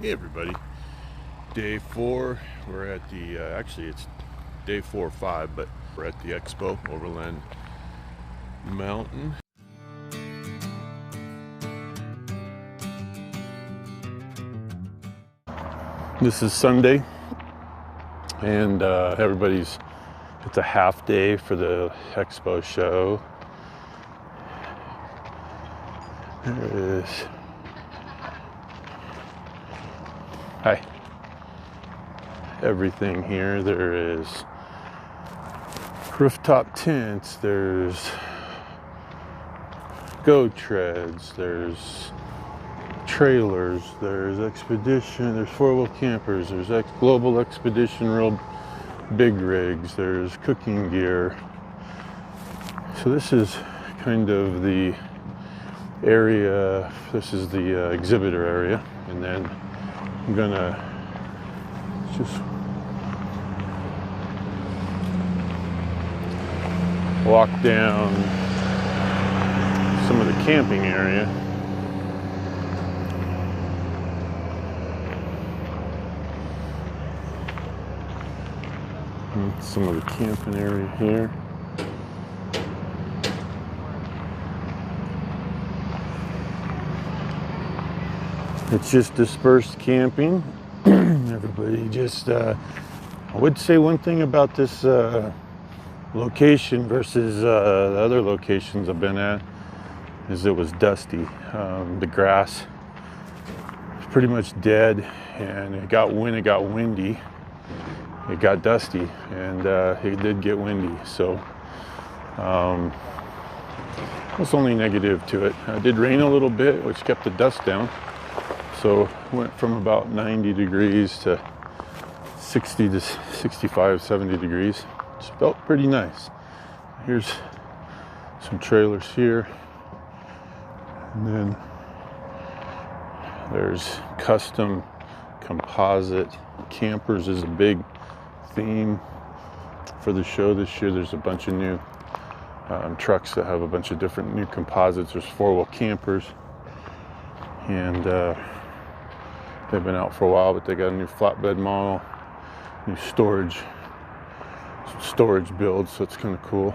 Hey everybody, day 4. We're at the, actually it's day 4 or 5, but we're at the Expo, Overland Mountain. This is Sunday, and it's a half day for the Expo show. There is, hi, everything here. There is rooftop tents, there's go treads, there's trailers, there's expedition, there's 4-wheel campers, there's global expedition real big rigs, there's cooking gear. So this is kind of the area, this is the exhibitor area, and then I'm gonna just walk down some of the camping area. And some of the camping area here. It's just dispersed camping. Everybody just, I would say one thing about this location versus the other locations I've been at is it was dusty. The grass was pretty much dead, and when it got windy, it got dusty, and it did get windy. So that's only negative to it. It did rain a little bit, which kept the dust down. So it went from about 90 degrees to 60 to 65, 70 degrees. Just felt pretty nice. Here's some trailers here. And then there's custom composite campers is a big theme for the show this year. There's a bunch of new trucks that have a bunch of different new composites. There's 4-wheel campers, and they've been out for a while, but they got a new flatbed model, new storage build, so it's kind of cool.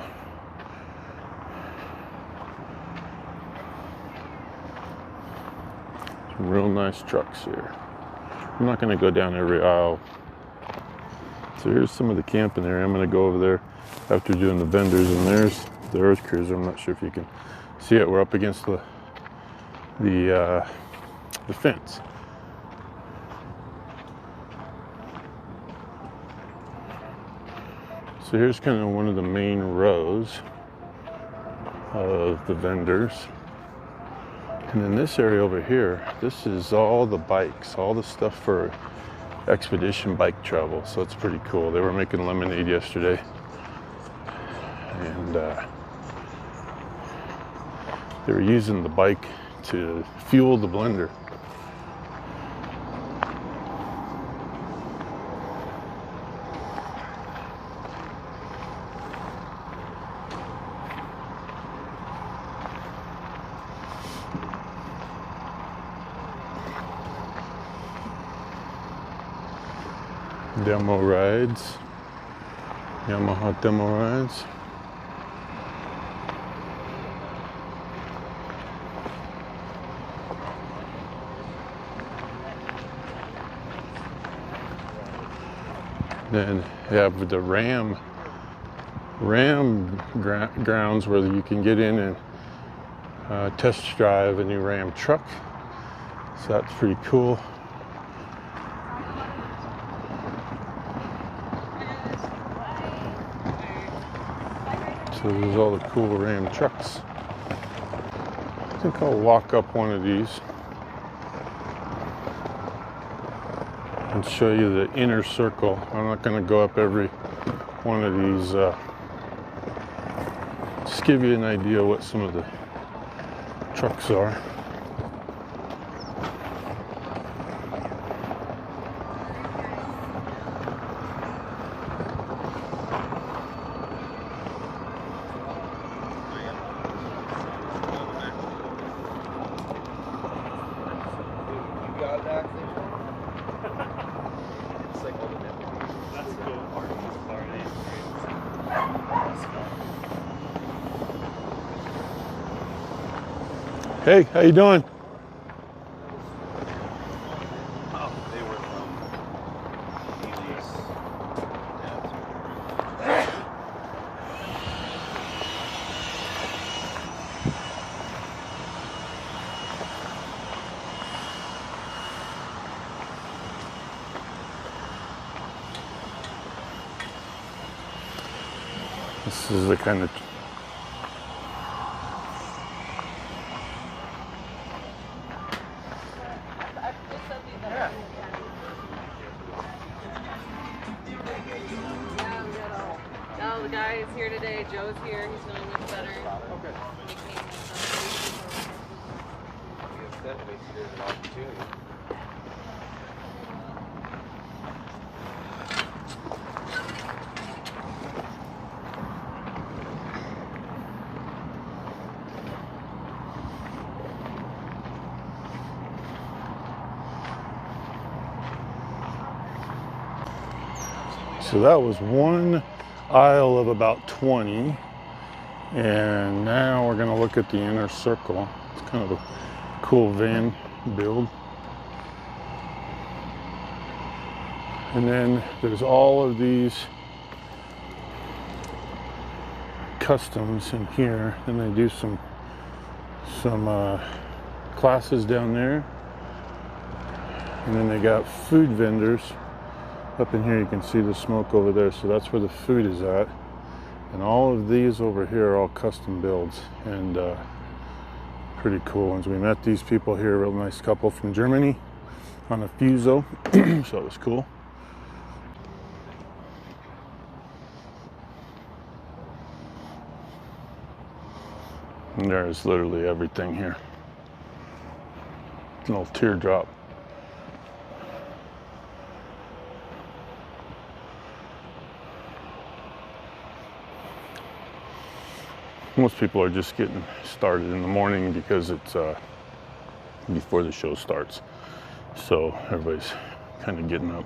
Some real nice trucks here. I'm not going to go down every aisle. So here's some of the camping area. I'm going to go over there after doing the vendors, and there's the EarthCruiser. I'm not sure if you can see it. We're up against the fence. So here's kind of one of the main rows of the vendors. And then this area over here, this is all the bikes, all the stuff for expedition bike travel. So it's pretty cool. They were making lemonade yesterday, and they were using the bike to fuel the blender. Demo rides, Yamaha demo rides. Then you have the Ram grounds where you can get in and test drive a new Ram truck. So that's pretty cool. So there's all the cool Ram trucks. I think I'll walk up one of these and show you the inner circle. I'm not going to go up every one of these. Just give you an idea what some of the trucks are. got that? like all the memories. That's the hardest part. Hey, how you doing? Oh, they were from Elias. This is the kind of No, the guy is here today. Joe's here. He's feeling much better. Okay. That makes it an opportunity. So that was one aisle of about 20, and now we're going to look at the inner circle. It's kind of a cool van build. And then there's all of these customs in here, and they do some classes down there, and then they got food vendors. Up in here you can see the smoke over there, so that's where the food is at. And all of these over here are all custom builds, and pretty cool ones. We met these people here, a real nice couple from Germany on a Fuso, so it was cool. And there's literally everything here. A little teardrop. Most people are just getting started in the morning because it's before the show starts. So everybody's kind of getting up.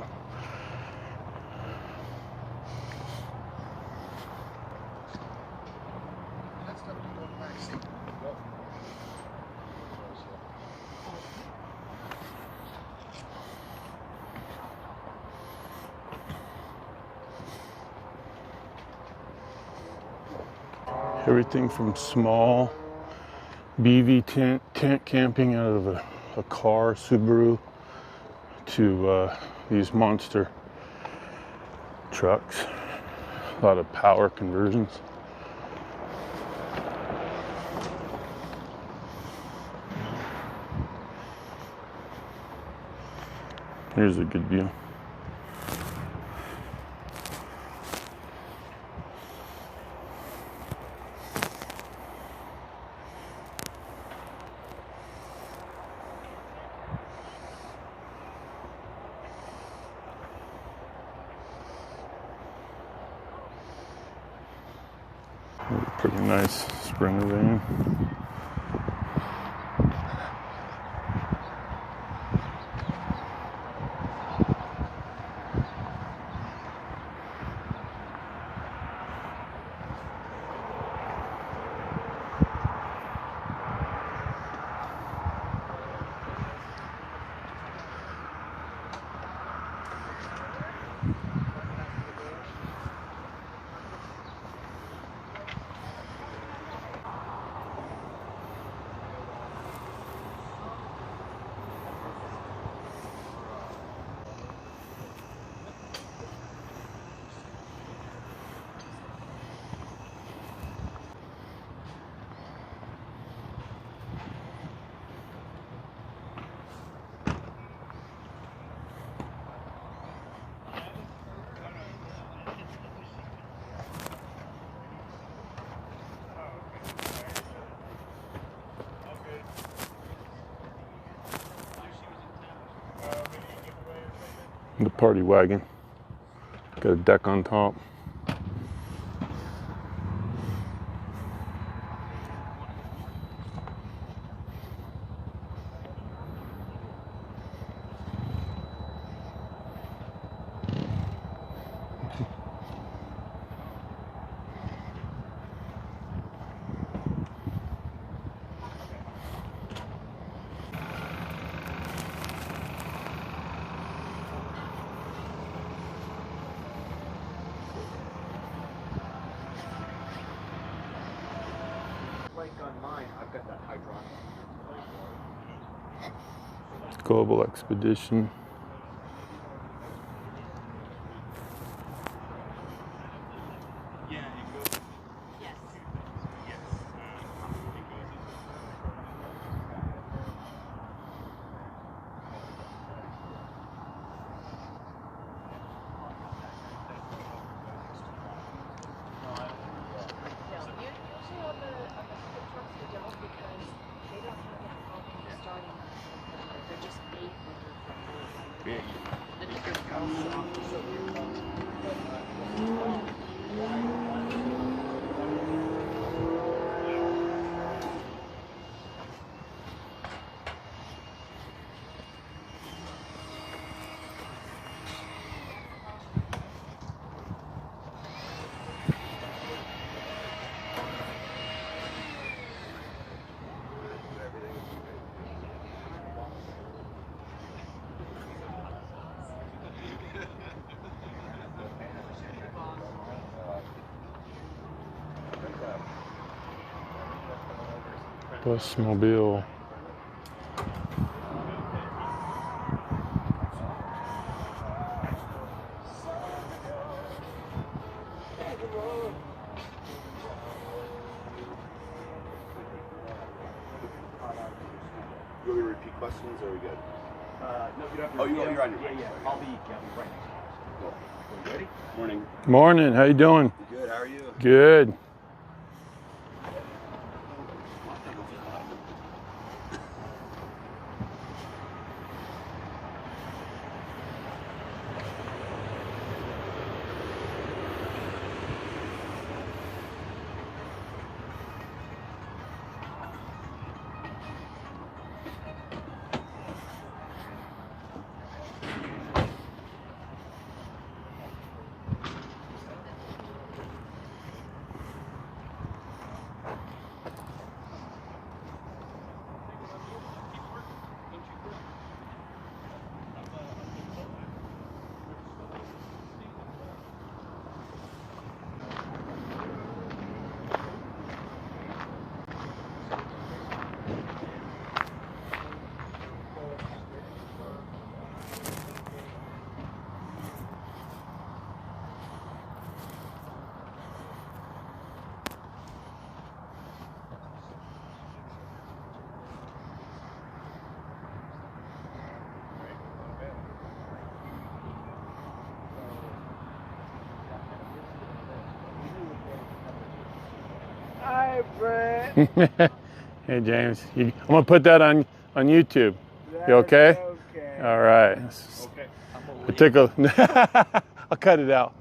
Everything from small BV tent camping out of a car, Subaru, to these monster trucks. A lot of power conversions. Here's a good view. Pretty nice Sprinter van. The party wagon. Got a deck on top. Global Expedition. Yeah, it goes. Yes. Yes. It goes into. No, usually on the pickup trucks they don't because they don't have that problem starting on the they're just made for the different Busmobile. You want me to repeat questions or are we good? No, you don't have to. Oh, you're on your Yeah, mic. yeah. I'll be right. Cool. You ready? Morning. Morning, how you doing? Good, how are you? Good. Hi, Brett. Hey, James. I'm gonna put that on YouTube. You okay? Okay. All right. Okay. I took a. I'll cut it out.